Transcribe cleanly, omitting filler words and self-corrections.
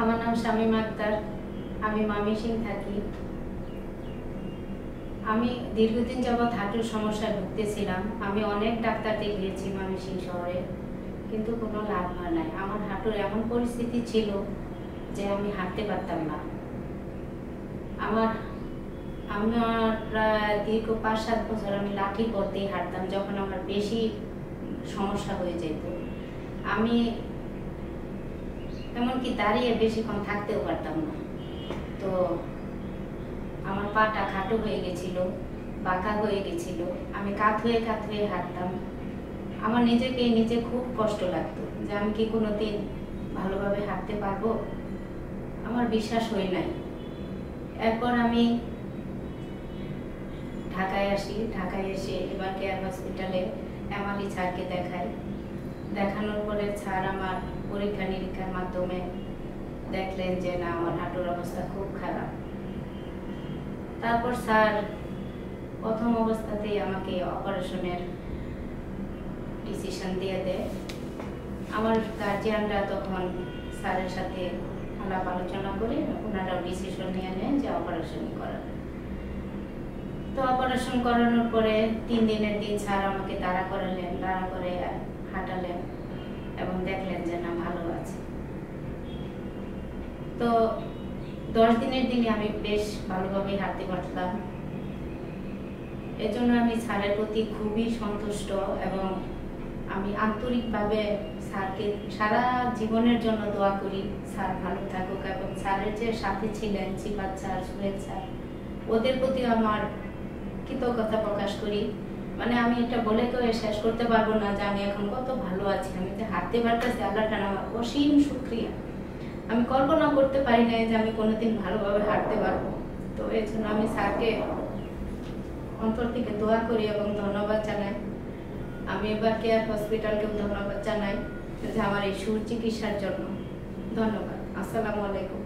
আমার নাম শামীমা আক্তার। আমি ময়মনসিংহ থাকি। আমি দীর্ঘদিন যাবৎ হাঁটুর সমস্যায় ভুগতেছিলাম। আমি অনেক ডাক্তার দেখিয়েছি ময়মনসিংহ শহরে, কিন্তু কোনো লাভ হয় নাই। আমার হাঁটুর এমন পরিস্থিতি ছিল যে আমি হাঁটতে পারতাম না। আমার প্রায় দীর্ঘ 5-7 বছর আমি লাঠি পরতেই হাঁটতাম যখন আমার বেশি সমস্যা হয়ে যেত। আমি এমনকি দাঁড়িয়ে বেশিক্ষণ থাকতেও পারতাম না। তো আমার পাটা খাটো হয়ে গেছিল, বাঁকা হয়ে গেছিল। আমি কাত হয়ে হাঁটতাম। আমার নিজে খুব কষ্ট লাগতো যে আমি কি কোনোদিন ভালোভাবে হাঁটতে পারবো। আমার বিশ্বাস হয় নাই। এরপর আমি ঢাকায় আসি। ঢাকায় এসে এবার কেয়ার হসপিটালে এমআরআই স্যারকে দেখাই। দেখানোর পরে স্যার আমার পরীক্ষা নিরীক্ষার মাধ্যমে দেখলেন যে না, আমার হাঁটুর অবস্থা খুব খারাপ। তারপর স্যার প্রথম অবস্থাতেই আমাকে অপারেশনের ডিসিশন দিয়ে দেয়। আমার গার্জিয়ানরা তখন স্যারের সাথে আলাপ আলোচনা করে ওনারাও ডিসিশন নিয়ে নেন যে অপারেশন করার। তো অপারেশন করানোর পরে 3 দিনের দিন স্যার আমাকে দাঁড়া করে হাঁটালেন এবং দেখলেন যে না, ভালো আছে। তো 10 দিনের দিনে আমি বেশ ভালোভাবে হাঁটতে পারতাম। এজন্য আমি স্যারের প্রতি খুবই সন্তুষ্ট এবং আমি আন্তরিকভাবে স্যারকে সারা জীবনের জন্য দোয়া করি স্যার ভালো থাকুক। এবং স্যারের যে সাথে ছিলেন সিফাত স্যার, সুহেল স্যার, ওদের প্রতি আমার কৃতজ্ঞতা প্রকাশ করি। মানে আমি এটা বলে কেউ শেষ করতে পারবো না যে আমি এখন কত ভালো আছি। আমি যে হাঁটতে পারতেছি, আল্লাহর আমার অসীম শুকরিয়া। আমি কল্পনা করতে পারি না যে আমি কোনোদিন ভালোভাবে হাঁটতে পারবো। তো এই জন্য আমি স্যারকে অন্তর থেকে দোয়া করি এবং ধন্যবাদ জানাই। আমি এবার কেয়ার হসপিটালকেও ধন্যবাদ জানাই যে আমার এই সুচিকিৎসার জন্য। ধন্যবাদ। আসসালামু আলাইকুম।